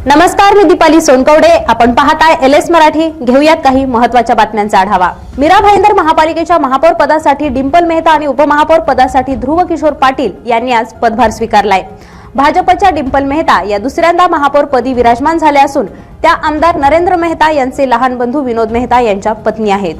नमस्कार, मी दीपाली सोनकवडे. आपण पाहताय LS मराठी. घेऊयात काही महत्त्वाच्या बातम्यांचा आढावा. मीरा भाईंदर महापालिकेच्या महापौर पदासाठी डिंपल मेहता आणि उपमहापौर पदासाठी ध्रुव किशोर पाटील यांनी आज पदभार स्वीकारलाय. भाजपच्या डिंपल मेहता या दुसऱ्यांदा महापौर पदी विराजमान झाल्या असून त्या आमदार नरेंद्र मेहता यांचे लहान बंधू विनोद मेहता यांच्या पत्नी आहेत.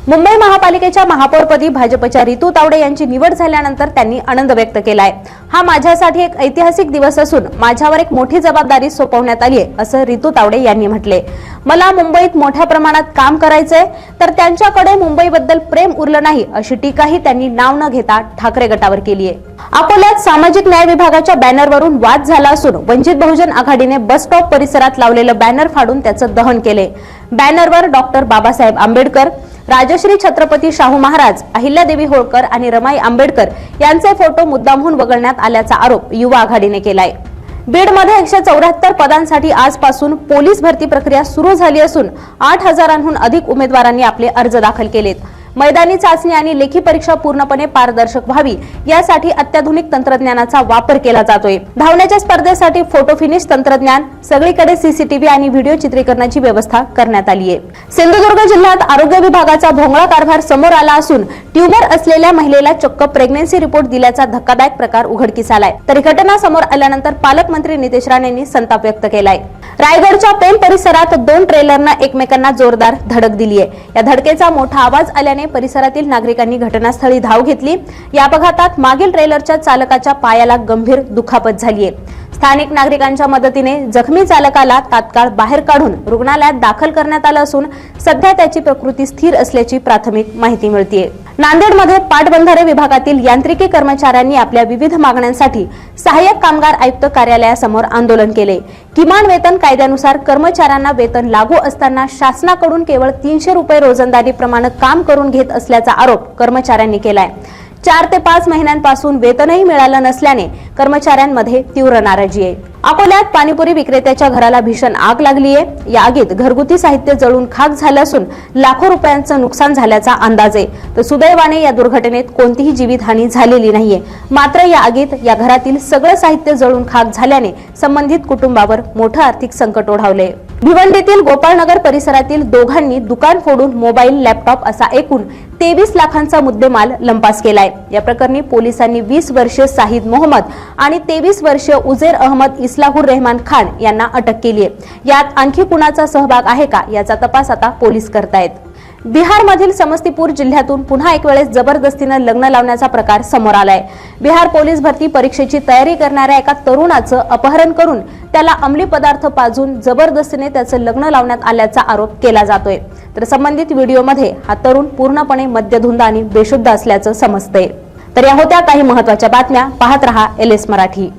मुंबई महापालिकेच्या महापौरपदी भाजपच्या रितू तावडे यांची निवड झाल्यानंतर त्यांनी आनंद व्यक्त केलाय. हा माझ्यासाठी एक ऐतिहासिक दिवस असून माझ्यावर एक मोठी जबाबदारी सोपवण्यात आली आहे, असं रितू तावडे यांनी म्हटले. मला मुंबईत मोठ्या प्रमाणात काम करायचंय, तर त्यांच्याकडे मुंबईबद्दल प्रेम उरलं नाही, अशी टीकाही त्यांनी नाव न घेता ठाकरे गटावर केली आहे. अकोल्यात सामाजिक न्याय विभागाच्या बॅनरवरून वाद झाला असून वंचित बहुजन आघाडीने बस स्टॉप परिसरात लावलेलं बॅनर फाडून त्याचं दहन केले. बॅनरवर डॉक्टर बाबासाहेब आंबेडकर, राजश्री छत्रपती शाहू महाराज, अहिल्यादेवी होळकर आणि रमाई आंबेडकर यांचे फोटो मुद्दामहून वगळण्यात आल्याचा आरोप युवा आघाडीने केलाय. बीडमध्ये 174 पदांसाठी आजपासून पोलीस भरती प्रक्रिया सुरू झाली असून 8,000हून अधिक उमेदवारांनी आपले अर्ज दाखल केलेत. मैदानी चाचणी आणि लेखी परीक्षा पूर्णपणे पारदर्शक व्हावी यासाठी अत्याधुनिक तंत्रज्ञानाचा वापर केला जातोय. धावण्याच्या स्पर्धेसाठी फोटो फिनिश तंत्रज्ञान, सगळीकडे सीसीटीव्ही आणि व्हिडिओ चित्रीकरणाची व्यवस्था करण्यात आली आहे. सिंधुदुर्ग जिल्ह्यात आरोग्य विभागाचा भोंगळा कारभार समोर आला असून ट्यूमर असलेल्या महिलेला चक्क प्रेग्नन्सी रिपोर्ट दिल्याचा धक्कादायक प्रकार उघडकीस आलाय. तर घटना समोर आल्यानंतर पालकमंत्री नितेश राणेंनी संताप व्यक्त केलाय. रायगडच्या पेण परिसरात 2 ट्रेलरनं एकमेकांना जोरदार धडक दिली आहे. या धडकेचा मोठा आवाज आल्याने परिसरातील नागरिकांनी घटनास्थळी धाव घेतली. या अपघातात मागील ट्रेलरच्या चालकाच्या पायाला गंभीर दुखापत झाली आहे. स्थानिक नागरिकांच्या मदतीने जखमी चालकाला तात्काळ बाहेर काढून रुग्णालयात दाखल करण्यात आलं असून सध्या त्याची प्रकृती स्थिर असल्याची प्राथमिक माहिती मिळतेय. नांदेडमध्ये पाटबंधारे विभागातील यांत्रिकी कर्मचाऱ्यांनी आपल्या विविध मागण्यांसाठी सहाय्यक कामगार आयुक्त कार्यालयासमोर आंदोलन केले. किमान वेतन कायद्यानुसार कर्मचाऱ्यांना वेतन लागू असताना शासनाकडून केवळ 300 रुपये रोजंदारीप्रमाणे काम करून घेत असल्याचा आरोप कर्मचाऱ्यांनी केलाय. 4 ते 5 महिन्यांपासून वेतनही मिळालं नसल्याने कर्मचाऱ्यांमध्ये तीव्र नाराजी आहे. अकोल्यात पाणीपुरी विक्रेत्याच्या घराला भीषण आग लागली आहे. या आगीत घरगुती साहित्य जळून खाक झालं असून लाखो रुपयांचं नुकसान झाल्याचा अंदाज आहे. तर सुदैवाने या दुर्घटनेत कोणतीही जीवितहानी झालेली नाहीये. मात्र या आगीत या घरातील सगळं साहित्य जळून खाक झाल्याने संबंधित कुटुंबावर मोठं आर्थिक संकट ओढावले. भिवंडीतील गोपाळनगर परिसरातील दोघांनी दुकान फोडून मोबाईल, लॅपटॉप असा एकूण 23 लाखांचा मुद्देमाल लंपास केलाय. या प्रकरणी पोलिसांनी 20 वर्षीय साहिद मोहम्मद आणि 23 वर्षीय उजेर अहमद इस्लाहुर रहमान खान यांना अटक केली आहे. यात आणखी कुणाचा सहभाग आहे का याचा तपास आता पोलीस करतायत. बिहारमधील समस्तीपूर जिल्ह्यातून पुन्हा एक वेळेस जबरदस्तीने लग्न लावण्याचा प्रकार समोर आलाय. बिहार पोलीस भरती परीक्षेची तयारी करणाऱ्या एका तरुणाचं अपहरण करून त्याला अंमली पदार्थ पाजून जबरदस्तीने त्याचं लग्न लावण्यात आल्याचा आरोप केला जातोय. तर संबंधित व्हिडिओमध्ये हा तरुण पूर्णपणे मद्यधुंद आणि बेशुद्ध असल्याचं समजतंय. तर या होत्या काही महत्त्वाच्या बातम्या. पाहत रहा LS मराठी.